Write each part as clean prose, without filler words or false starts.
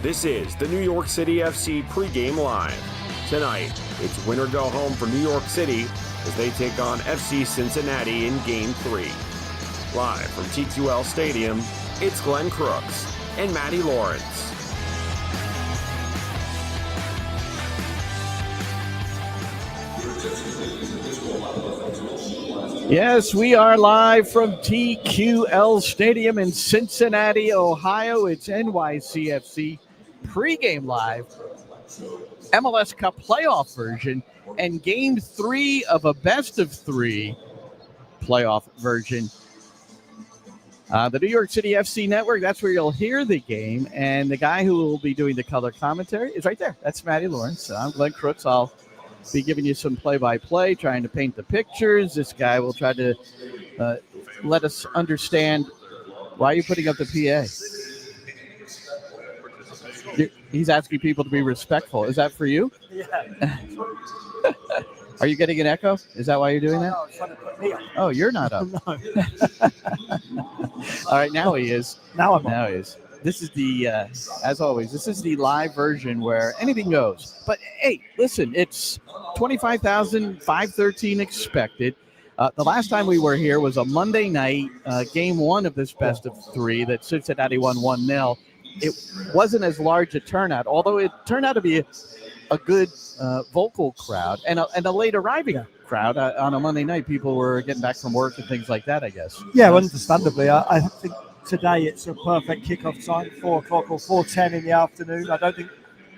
This is the New York City FC Pregame Live. Tonight, it's win or go home for New York City as they take on FC Cincinnati in Game 3. Live from TQL Stadium, it's Glenn Crooks and Matty Lawrence. Yes, we are live from TQL Stadium in Cincinnati, Ohio. It's NYCFC Pregame Live, MLS Cup Playoff version, and Game 3 of a best-of-3 playoff version. The New York City FC Network, that's where you'll hear the game, and the guy who will be doing the color commentary is right there. That's Matty Lawrence. I'm Glenn Crooks. I'll be giving you some play-by-play, trying to paint the pictures. This guy will try to let us understand why you're putting up the PA. He's asking people to be respectful. Is that for you? Yeah. Are you getting an echo? Is that why you're doing that? No, it's trying to put me up. Oh, you're not up. No. All right, now he is. Now I'm Now he is. This is the, as always, this is the live version where anything goes. But, hey, listen, it's 25,513 expected. The last time we were here was a Monday night, Game 1 of this best-of-3 that Cincinnati won 1-0. It wasn't as large a turnout, although it turned out to be a good vocal crowd and a late arriving crowd. On a Monday night, people were getting back from work and things like that, I guess. Yeah, understandably. I think today it's a perfect kickoff time, 4 o'clock or 4:10 in the afternoon. I don't think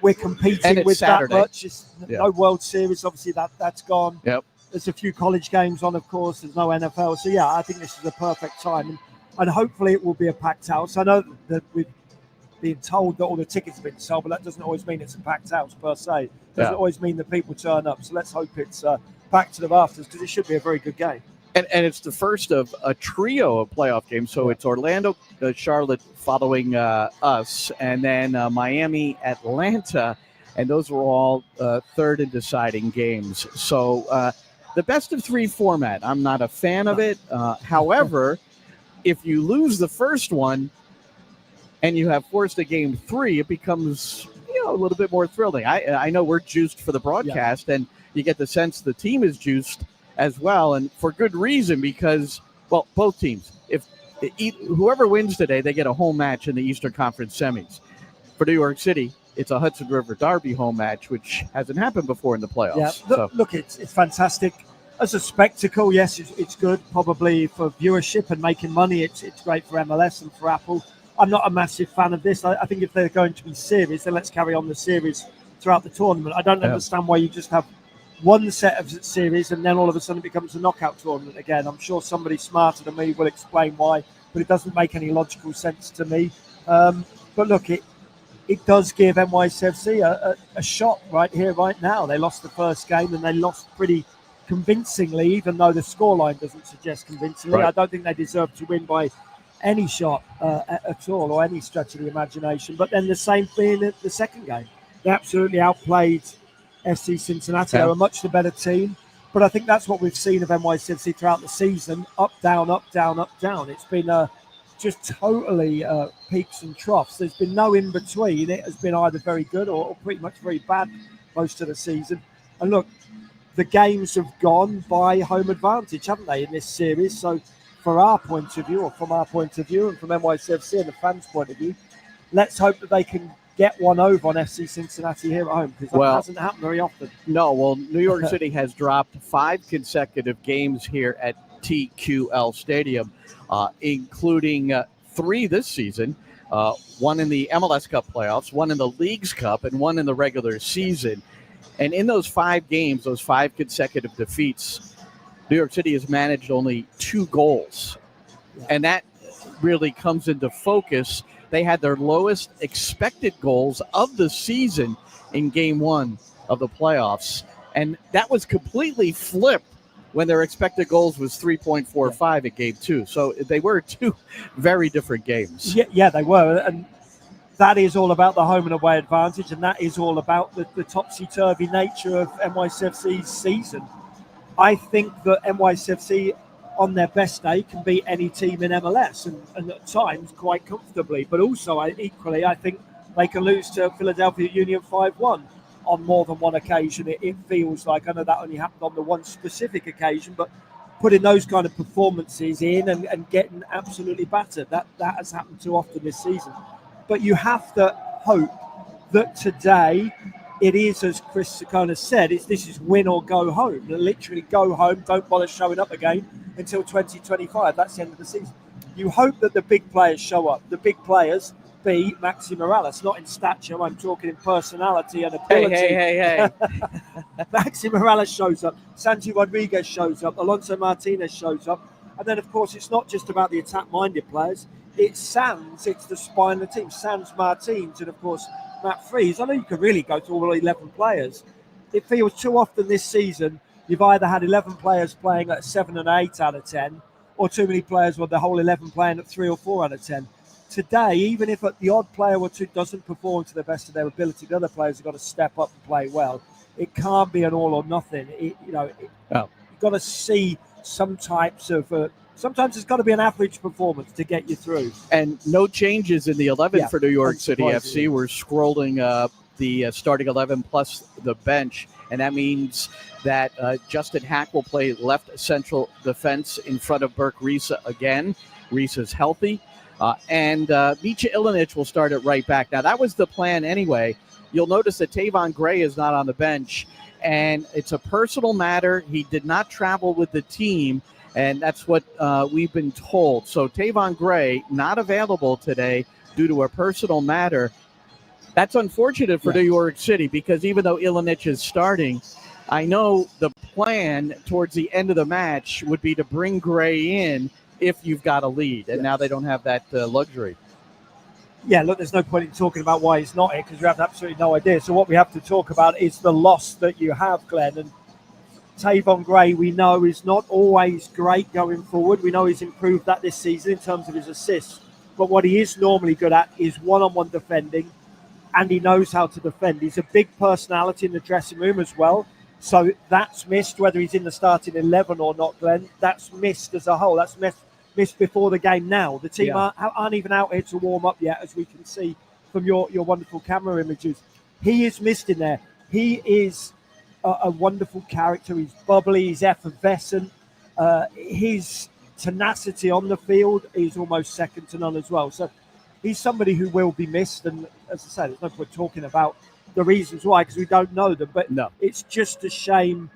we're competing with Saturday. that much. No World Series, obviously that's gone. Yep. There's a few college games on, of course. There's no NFL. So, yeah, I think this is a perfect time. And hopefully it will be a packed house. I know that we've been told that all the tickets have been sold, but that doesn't always mean it's a packed house per se. It doesn't always mean that people turn up. So let's hope it's back to the rafters because it should be a very good game. And it's the first of a trio of playoff games. So it's Orlando, Charlotte following us, and then Miami, Atlanta. And those were all third and deciding games. So the best-of-3 format, I'm not a fan of it. However, if you lose the first one and you have forced a Game 3, it becomes a little bit more thrilling. I know we're juiced for the broadcast, and you get the sense the team is juiced as well, and for good reason because, well, both teams. If whoever wins today, they get a home match in the Eastern Conference semis. For New York City, it's a Hudson River Derby home match, which hasn't happened before in the playoffs. Yeah, look, it's fantastic. As a spectacle, yes, it's good. Probably for viewership and making money, it's great for MLS and for Apple. I'm not a massive fan of this. I think if they're going to be serious, then let's carry on the series throughout the tournament. I don't understand why you just have one set of series and then all of a sudden it becomes a knockout tournament again. I'm sure somebody smarter than me will explain why, but it doesn't make any logical sense to me. But look, it does give NYCFC a shot right here, right now. They lost the first game and they lost pretty convincingly, even though the scoreline doesn't suggest convincingly. Right. I don't think they deserve to win by any shot at all or any stretch of the imagination. But then the same thing in the second game. They absolutely outplayed FC Cincinnati. They were much the better team. But I think that's what we've seen of NYCFC throughout the season. Up, down, up, down, up, down. It's been just totally peaks and troughs. There's been no in-between. It has been either very good or pretty much very bad most of the season. And look, the games have gone by home advantage, haven't they, in this series? So from our point of view, or from our point of view, and from NYCFC and the fans' point of view, let's hope that they can get one over on FC Cincinnati here at home, because that hasn't happened very often. No, well, New York City has dropped 5 consecutive games here at TQL Stadium, including 3 this season, 1 in the MLS Cup Playoffs, 1 in the Leagues Cup, and 1 in the regular season. And in those 5 games, those 5 consecutive defeats, New York City has managed only 2 goals. And that really comes into focus. They had their lowest expected goals of the season in Game 1 of the playoffs. And that was completely flipped when their expected goals was 3.45 at Game 2. So they were 2 very different games. Yeah, they were. And that is all about the home and away advantage, and that is all about the topsy-turvy nature of NYCFC's season. I think that NYCFC, on their best day, can beat any team in MLS, and at times quite comfortably. But also, equally, I think They can lose to Philadelphia Union 5-1 on more than one occasion. It feels like, I know that only happened on the one specific occasion, but putting those kind of performances in and getting absolutely battered, that has happened too often this season. But you have to hope that today it is, as Chris Sakona said, this is win or go home. Literally go home, don't bother showing up again until 2025. That's the end of the season. You hope that the big players show up. The big players be Maxi Morales, not in stature, I'm talking in personality and ability. Hey. Maxi Morales shows up, Santi Rodriguez shows up, Alonso Martinez shows up, and then of course it's not just about the attack-minded players, it's the spine of the team, Sans Martins, and of course Matt Freese. I know you can really go through all 11 players. It feels too often this season you've either had 11 players playing at 7 and 8 out of 10, or too many players with the whole 11 playing at 3 or 4 out of 10. Today, even if the odd player or two doesn't perform to the best of their ability, the other players have got to step up and play well. It can't be an all or nothing. You've got to see some types of. Sometimes it's got to be an average performance to get you through. And no changes in the 11 for New York City FC. We're scrolling the starting 11 plus the bench, and that means that Justin Hack will play left central defense in front of Burke Risa again. Risa's healthy. And Micha Ilinic will start at right back. Now, that was the plan anyway. You'll notice that Tavon Gray is not on the bench, and it's a personal matter. He did not travel with the team, and that's what we've been told. So Tavon Gray not available today due to a personal matter. That's unfortunate for New York City, because even though Ilinic is starting, I know the plan towards the end of the match would be to bring Gray in if you've got a lead, and now they don't have that luxury. Yeah, look, there's no point in talking about why he's not here, because we have absolutely no idea. So what we have to talk about is the loss that you have, Glenn. And Tavon Gray, we know, is not always great going forward. We know he's improved that this season in terms of his assists. But what he is normally good at is one-on-one defending, and he knows how to defend. He's a big personality in the dressing room as well. So that's missed, whether he's in the starting 11 or not, Glenn. That's missed as a whole. That's missed before the game now. The team aren't even out here to warm up yet, as we can see from your wonderful camera images. He is missed in there. He is a wonderful character. He's bubbly. He's effervescent. His tenacity on the field is almost second to none as well. So he's somebody who will be missed. And as I said, there's no point talking about the reasons why, because we don't know them. But it's just a shame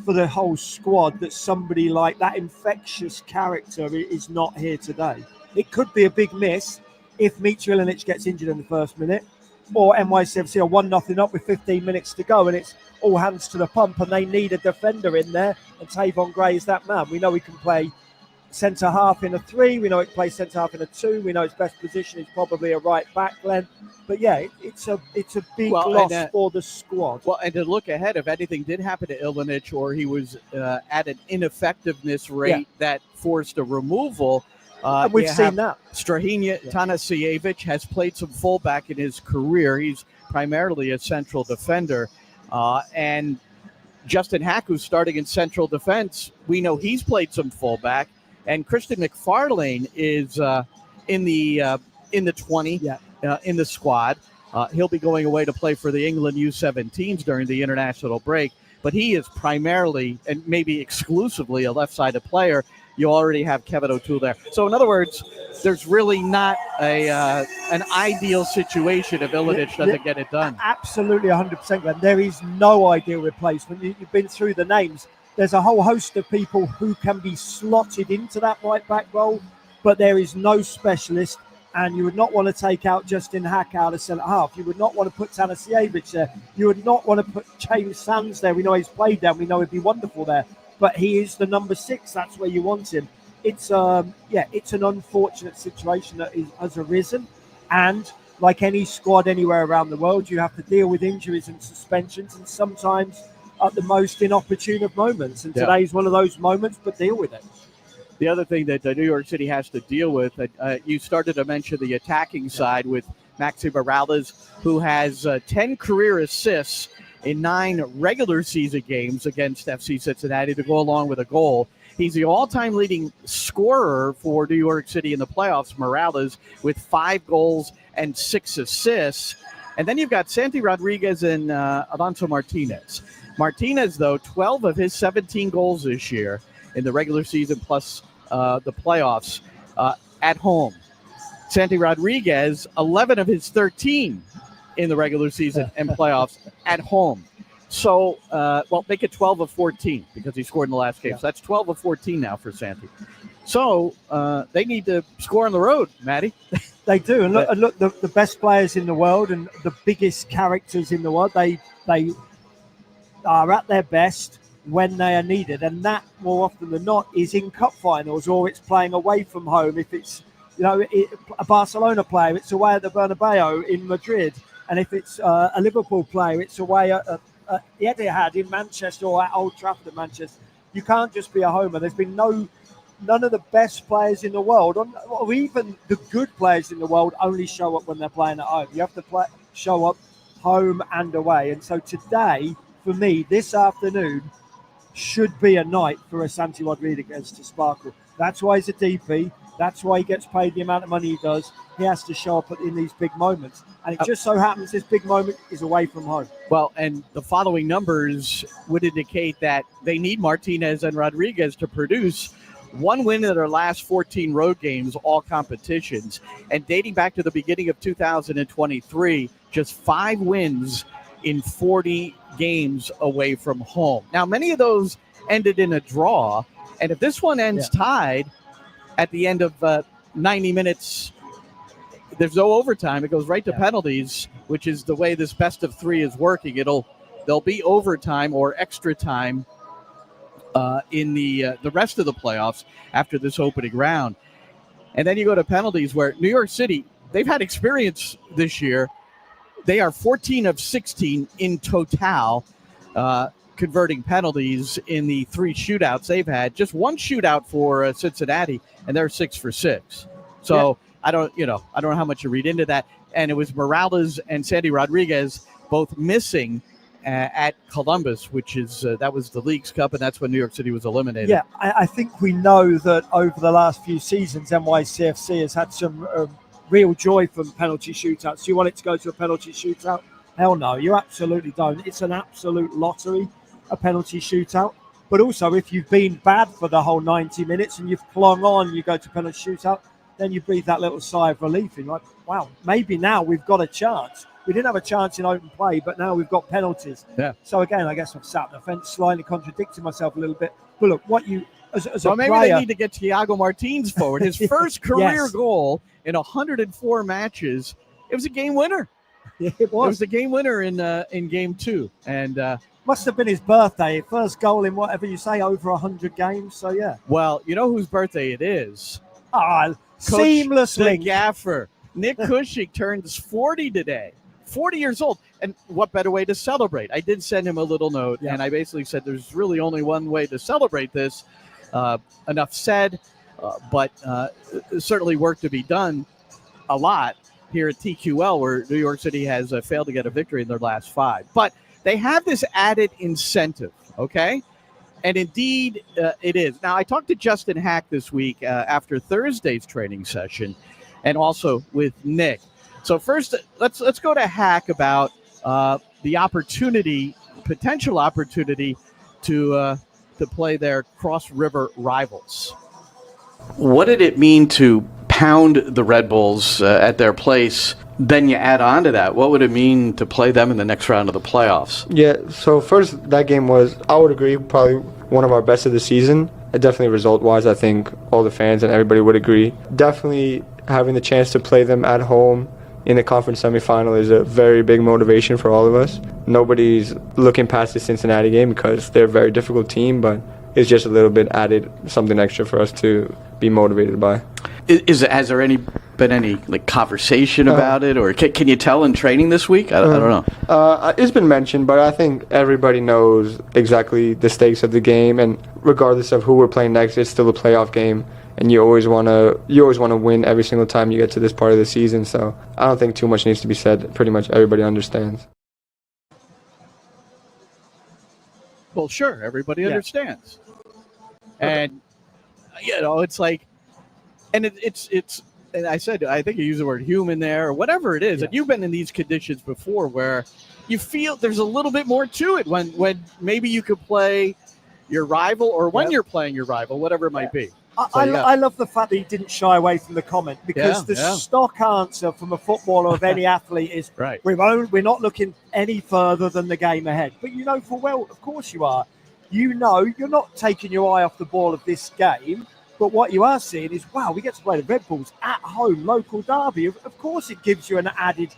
for the whole squad that somebody like that infectious character is not here today. It could be a big miss if Micha Ilinic gets injured in the first minute, or NYCFC are 1-0 up with 15 minutes to go, and it's all hands to the pump, and they need a defender in there, and Tavon Gray is that man. We know he can play centre-half in a 3. We know he can play centre-half in a 2. We know his best position is probably a right back, Glenn. But yeah, it's a big loss for the squad. Well, and to look ahead, if anything did happen to Ilinic, or he was at an ineffectiveness rate that forced a removal, and we've seen that. Strahinja Tanasijevic has played some fullback in his career. He's primarily a central defender. And Justin Hack, who's starting in central defense, we know he's played some fullback. And Christian McFarlane is in the 20, in the squad. He'll be going away to play for the England U17s during the international break. But he is primarily and maybe exclusively a left-sided player. You already have Kevin O'Toole there. So in other words, there's really not an ideal situation if Ilinic doesn't get it done. Absolutely 100%, Glenn. There is no ideal replacement. You've been through the names. There's a whole host of people who can be slotted into that right back role, but there is no specialist, and you would not want to take out Justin Hack out of centre half. You would not want to put Tanasijevic there. You would not want to put James Sands there. We know he's played there. We know he'd be wonderful there, but he is the number 6. That's where you want him. It's it's an unfortunate situation that has arisen, and like any squad anywhere around the world, you have to deal with injuries and suspensions, and sometimes at the most inopportune of moments. And today's one of those moments, but deal with it. The other thing that New York City has to deal with, you started to mention the attacking side with Maxi Morales, who has 10 career assists in 9 regular season games against FC Cincinnati to go along with a goal. He's the all-time leading scorer for New York City in the playoffs, Morales, with 5 goals and 6 assists. And then you've got Santi Rodriguez and Alonso Martinez. Martinez, though, 12 of his 17 goals this year in the regular season plus the playoffs at home. Santi Rodriguez, 11 of his 13 in the regular season and playoffs at home. So, make it 12 of 14 because he scored in the last game. Yeah. So that's 12 of 14 now for Santi. So they need to score on the road, Matty. They do. And look, the best players in the world and the biggest characters in the world, they are at their best when they are needed. And that, more often than not, is in cup finals, or it's playing away from home. If it's, a Barcelona player, it's away at the Bernabeu in Madrid. And if it's a Liverpool player, it's away at the Etihad in Manchester or at Old Trafford in Manchester. You can't just be a homer. There's been none of the best players in the world, or even the good players in the world, only show up when they're playing at home. You have to show up home and away. And so today, for me, this afternoon, should be a night for a Santi Rodriguez to sparkle. That's why he's a DP. That's why he gets paid the amount of money he does. He has to show up in these big moments. And it just so happens this big moment is away from home. Well, and the following numbers would indicate that they need Martinez and Rodriguez to produce 1 win in their last 14 road games, all competitions. And dating back to the beginning of 2023, just 5 wins in 40 games away from home. Now, many of those ended in a draw. And if this one ends tied at the end of 90 minutes, there's no overtime. It goes right to penalties, which is the way this best of 3 is working. There'll be overtime or extra time in the rest of the playoffs after this opening round. And then you go to penalties, where New York City, they've had experience this year. They are 14 of 16 in total, converting penalties in the 3 shootouts they've had. Just 1 shootout for Cincinnati, and they're 6 for 6. So I don't know how much you read into that. And it was Morales and Santi Rodriguez both missing at Columbus, which is that was the League's Cup, and that's when New York City was eliminated. Yeah, I think we know that over the last few seasons, NYCFC has had some real joy from penalty shootouts. Do you want it to go to a penalty shootout? Hell no, you absolutely don't. It's an absolute lottery, a penalty shootout. But also, if you've been bad for the whole 90 minutes and you've clung on, you go to penalty shootout, then you breathe that little sigh of relief. And like, wow, maybe now we've got a chance. We didn't have a chance in open play, but now we've got penalties. Yeah. So again, I guess I've sat on the fence, slightly contradicting myself a little bit. But look, what you as a maybe player, they need to get Thiago Martins forward. His first career goal in 104 matches. It was a game winner. Yeah, it was. It was the game winner in game 2, and must have been his birthday. First goal in whatever you say, over 100 games. So yeah. Well, you know whose birthday it is? Seamless link. Gaffer. Nick Cushing turns 40 today. 40 years old. And what better way to celebrate? I did send him a little note, and I basically said there's really only one way to celebrate this. Enough said, but certainly work to be done a lot here at TQL, where New York City has failed to get a victory in their last 5. But they have this added incentive, okay? And indeed, it is. Now, I talked to Justin Hack this week after Thursday's training session, and also with Nick. So first, let's go to Hack about the potential opportunity to play their cross-river rivals. What did it mean to pound the Red Bulls at their place? Then you add on to that, what would it mean to play them in the next round of the playoffs? Yeah, so first, that game was, I would agree, probably one of our best of the season. Definitely result-wise, I think all the fans and everybody would agree. Definitely having the chance to play them at home in the conference semifinal is a very big motivation for all of us. Nobody's looking past the Cincinnati game because they're a very difficult team, but it's just a little bit added, something extra for us to be motivated by. Has there been any conversation about it, or can you tell in training this week? I don't know. It's been mentioned, but I think everybody knows exactly the stakes of the game, and regardless of who we're playing next, it's still a playoff game. And you always want to win every single time you get to this part of the season. So I don't think too much needs to be said. Pretty much everybody understands. Well, sure, everybody understands. And It's like, and it's. And I said, I think you use the word human there, or whatever it is. Yeah. And you've been in these conditions before, where you feel there's a little bit more to it when maybe you could play your rival, or when you're playing your rival, whatever it might be. I love the fact that he didn't shy away from the comment, because the stock answer from a footballer of any athlete is, right, we're not looking any further than the game ahead. But you know full well, of course you are. You know you're not taking your eye off the ball of this game. But what you are seeing is, wow, we get to play the Red Bulls at home, local derby. Of course it gives you an added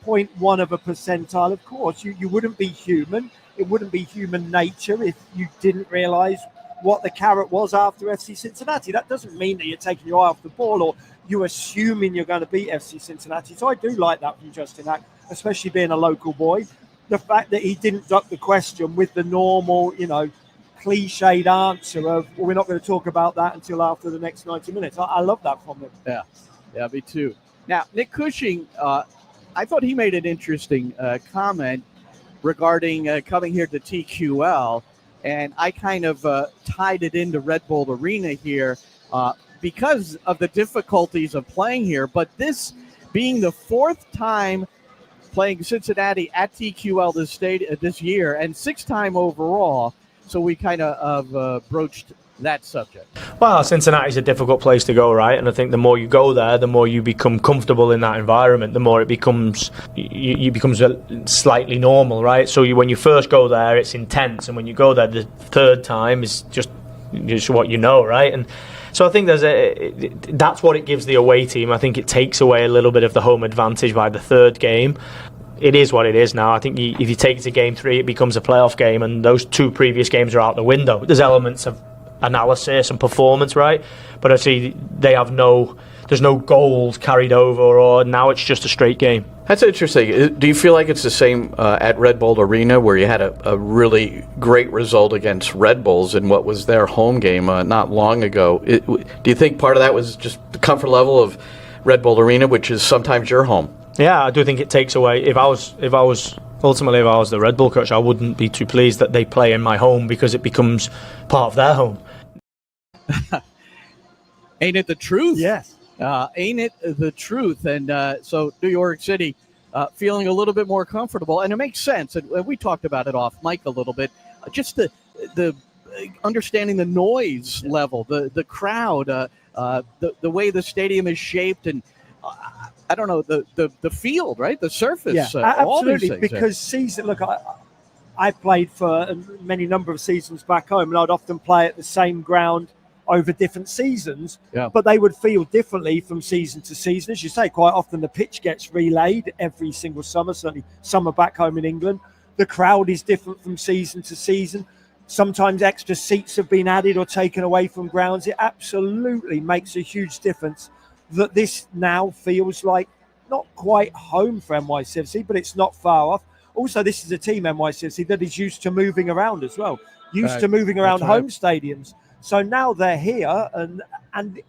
0.1 of a percentile. Of course, you wouldn't be human. It wouldn't be human nature if you didn't realise what the carrot was after FC Cincinnati. That doesn't mean that you're taking your eye off the ball or you're assuming you're going to beat FC Cincinnati. So I do like that from Justin Hack, especially being a local boy. The fact that he didn't duck the question with the normal, cliched answer of, well, we're not going to talk about that until after the next 90 minutes. I love that from him. Yeah, me too. Now, Nick Cushing, I thought he made an interesting comment regarding coming here to TQL, and I kind of tied it into Red Bull Arena here because of the difficulties of playing here, but this being the fourth time playing Cincinnati at TQL this year, and sixth time overall, so we kind of broached that subject. Well, Cincinnati's a difficult place to go, right? And I think the more you go there, the more you become comfortable in that environment, the more it becomes slightly normal, right? So when you first go there, it's intense, and when you go there the third time, is just what you know, right? And so I think that's what it gives the away team. I think it takes away a little bit of the home advantage by the third game. It is what it is now. I think if you take it to game 3, it becomes a playoff game, and those 2 previous games are out the window. There's elements of analysis and performance, right? But I see there's no goals carried over, or now it's just a straight game. That's interesting. Do you feel like it's the same at Red Bull Arena, where you had a really great result against Red Bulls in what was their home game not long ago? Do you think part of that was just the comfort level of Red Bull Arena, which is sometimes your home? Yeah, I do think it takes away. If I was the Red Bull coach, I wouldn't be too pleased that they play in my home, because it becomes part of their home. Ain't it the truth? Yes. Ain't it the truth? And so New York City feeling a little bit more comfortable, and it makes sense. And we talked about it off mic a little bit. Just the understanding the noise level, the crowd, the way the stadium is shaped, and I don't know, the field, right? The surface. Yeah, all these absolutely. things, Look, I played for a number of seasons back home, and I'd often play at the same ground over different seasons, but they would feel differently from season to season. As you say, quite often the pitch gets relayed every single summer, certainly summer back home in England. The crowd is different from season to season. Sometimes extra seats have been added or taken away from grounds. It absolutely makes a huge difference that this now feels like not quite home for NYCFC, but it's not far off. Also, this is a team, NYCFC, that is used to moving around as well, to moving around home stadiums. So now they're here, and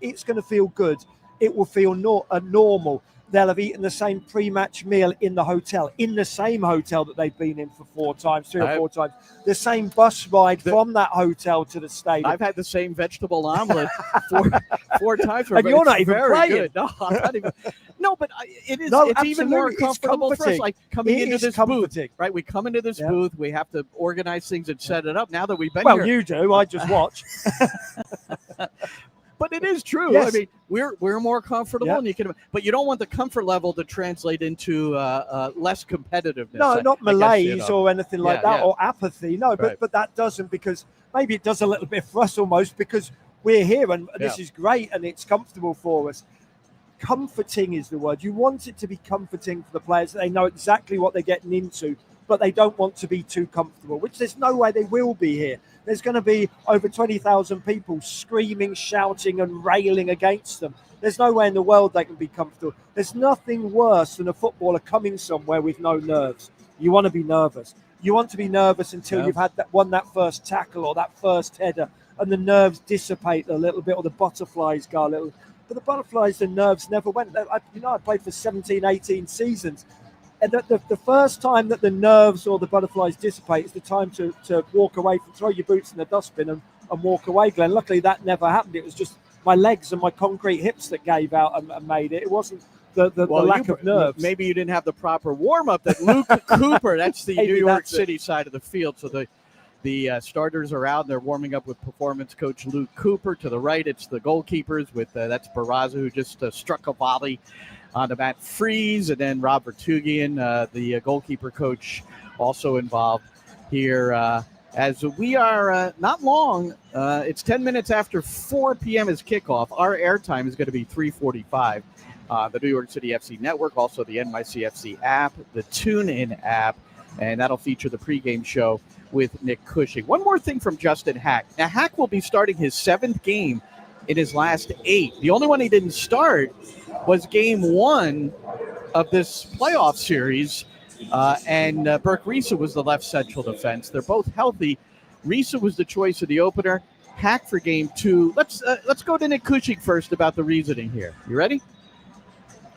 it's going to feel good. It will feel normal. They'll have eaten the same pre-match meal in the same hotel that they've been in for 4 times, 3 or 4 times. The same bus ride from that hotel to the stadium. I've had the same vegetable omelet 4 times. And you're not even playing. Good. No, I'm not even. No, but it is. It's even more comfortable for us. Like coming into this booth, right? We come into this booth. We have to organize things and set it up. Now that we've been here, you do. I just watch. But it is true. Yes. I mean, we're more comfortable, and but you don't want the comfort level to translate into less competitiveness. No, not malaise or anything like that, or apathy. No, but that doesn't, because maybe it does a little bit for us almost, because we're here and this is great and it's comfortable for us. Comforting is the word. You want it to be comforting for the players. They know exactly what they're getting into, but they don't want to be too comfortable, which there's no way they will be here. There's going to be over 20,000 people screaming, shouting and railing against them. There's no way in the world they can be comfortable. There's nothing worse than a footballer coming somewhere with no nerves. You want to be nervous. You want to be nervous until you've had won that first tackle or that first header, and the nerves dissipate a little bit, or the butterflies go a little. But the butterflies, the nerves never went. I played for 17, 18 seasons. And the first time that the nerves or the butterflies dissipate is the time to walk away, throw your boots in the dustbin and and walk away, Glenn. Luckily, that never happened. It was just my legs and my concrete hips that gave out and made it. It wasn't the lack of nerves. Maybe you didn't have the proper warm-up that Luke Cooper, that's the New York City side of the field. So the starters are out. They're warming up with performance coach Luke Cooper. To the right, it's the goalkeepers with that's Barraza, who just struck a volley onto Matt Freeze, and then Rob Vertugian, the goalkeeper coach, also involved here. As we are not long, it's 10 minutes after 4 p.m. is kickoff. Our airtime is going to be 3:45. The New York City FC Network, also the NYCFC app, the TuneIn app, and that'll feature the pregame show with Nick Cushing. One more thing from Justin Hack. Now, Hack will be starting his 7th game in his last 8. The only one he didn't start was game 1 of this playoff series, and Burke Risa was the left central defense. They're both healthy. Risa was the choice of the opener. Hack for game 2. Let's go to Nick Cushing first about the reasoning here. You ready?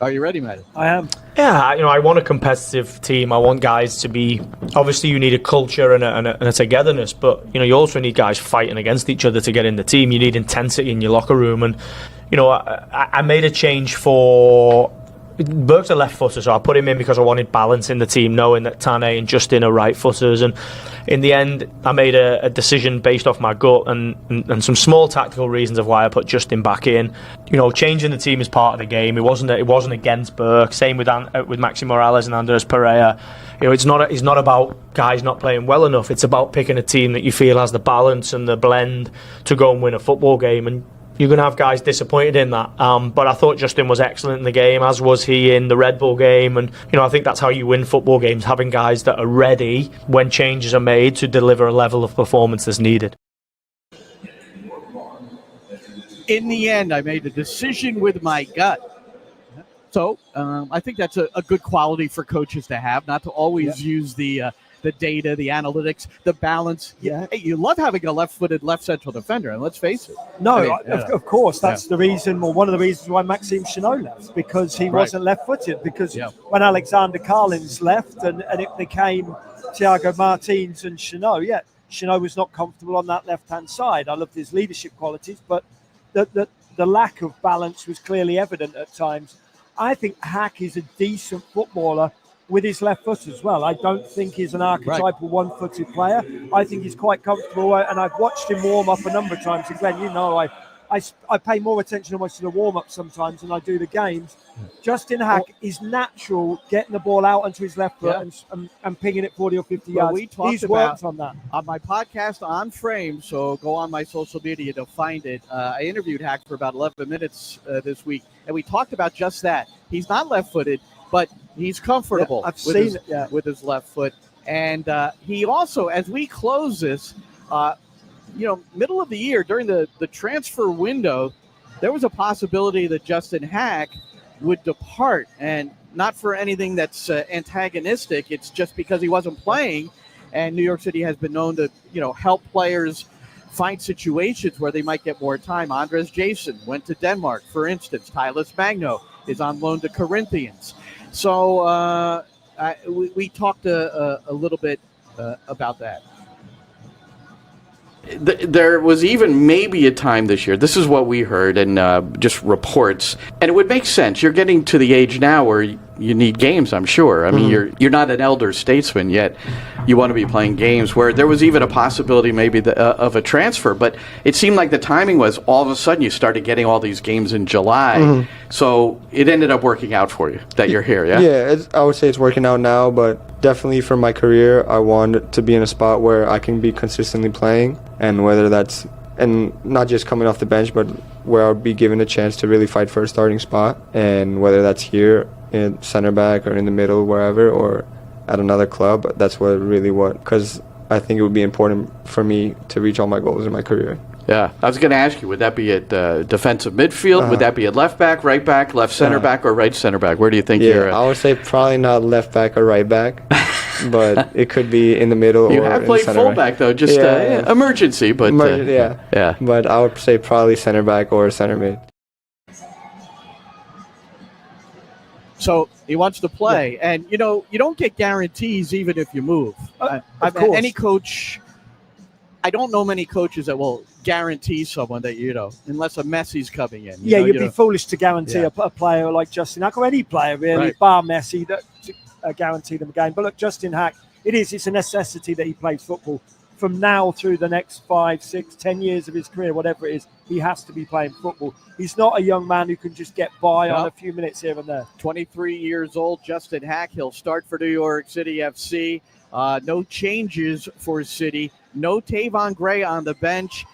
Are you ready, Matty? I am. Yeah, I want a competitive team. I want guys to be. Obviously, you need a culture and a togetherness, but you also need guys fighting against each other to get in the team. You need intensity in your locker room, and I made a change for. Burke's a left footer, so I put him in because I wanted balance in the team, knowing that Tane and Justin are right footers. And in the end, I made a decision based off my gut and some small tactical reasons of why I put Justin back in. Changing the team is part of the game. It wasn't against Burke. Same with Maxi Morales and Andres Pereira. It's not about guys not playing well enough. It's about picking a team that you feel has the balance and the blend to go and win a football game. And you're going to have guys disappointed in that. But I thought Justin was excellent in the game, as was he in the Red Bull game. And, I think that's how you win football games, having guys that are ready when changes are made to deliver a level of performance that's needed. In the end, I made a decision with my gut. So I think that's a good quality for coaches to have, not to always use the data, the analytics, the balance. Yeah. Hey, you love having a left-footed left central defender, and let's face it. No, of course, that's the reason, or one of the reasons why Maxime Chenot left, because he wasn't left-footed, because when Alexander Carlins left and it became Thiago Martins and Chenot, Chenot was not comfortable on that left-hand side. I loved his leadership qualities, but the lack of balance was clearly evident at times. I think Hack is a decent footballer with his left foot as well. I don't think he's an archetypal one-footed player. I think he's quite comfortable, and I've watched him warm up a number of times. And Glenn, I pay more attention almost to the warm-up sometimes than I do the games. Justin Hack is natural getting the ball out onto his left foot and pinging it 40 or 50 yards. He's worked on that. On my podcast, On Frame, so go on my social media to find it. I interviewed Hack for about 11 minutes this week, and we talked about just that. He's not left-footed, but he's comfortable with his left foot. And he also, as we close this, middle of the year during the transfer window, there was a possibility that Justin Hack would depart, and not for anything that's antagonistic. It's just because he wasn't playing, and New York City has been known to, help players find situations where they might get more time. Andres Jason went to Denmark, for instance. Tyler Magno is on loan to Corinthians. So we talked a little bit about that. There was even maybe a time this year, this is what we heard and just reports, and it would make sense. You're getting to the age now where you need games, I'm sure. I mean, you're not an elder statesman yet. You want to be playing games, where there was even a possibility maybe of a transfer, but it seemed like the timing was all of a sudden you started getting all these games in July. So it ended up working out for you that you're here, yeah? Yeah, I would say it's working out now, but definitely for my career, I want to be in a spot where I can be consistently playing, and whether that's, and not just coming off the bench, but where I'll be given a chance to really fight for a starting spot, and whether that's here in center back or in the middle, wherever, or at another club. That's because I think it would be important for me to reach all my goals in my career. Yeah, I was going to ask you, would that be at defensive midfield? Would that be at left back, right back, left center back, or right center back? Where do you think you're at? I would say probably not left back or right back, but it could be in the middle. You or have played fullback, though, just emergency. But But I would say probably center back or center mid. So he wants to play, and you don't get guarantees even if you move. Of course. Any coach I don't know many coaches that will guarantee someone that, unless a Messi's coming in. You'd be foolish to guarantee Yeah. a player like Justin Hack, or any player really, Right. bar Messi, to guarantee them a game. But look, Justin Hack, it's a necessity that he plays football. From now through the next 5, 6, 10 years of his career, whatever it is, he has to be playing football. He's not a young man who can just get by on a few minutes here and there. 23 years old, Justin Hack. He'll start for New York City FC. No changes for City. No Tavon Gray on the bench.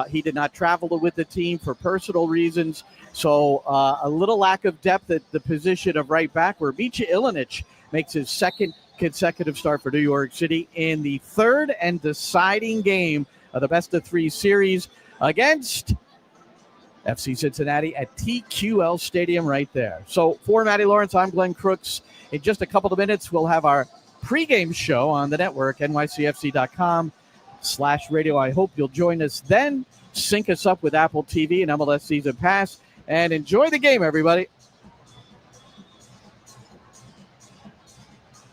He did not travel with the team for personal reasons. So a little lack of depth at the position of right back, where Micha Ilinic makes his second consecutive start for New York City in the third and deciding game of the best-of-3 series against FC Cincinnati at TQL Stadium right there. So for Matty Lawrence, I'm Glenn Crooks. In just a couple of minutes, we'll have our pregame show on the network, nycfc.com/radio. I hope you'll join us then. Sync us up with Apple TV and MLS Season Pass, and enjoy the game, everybody.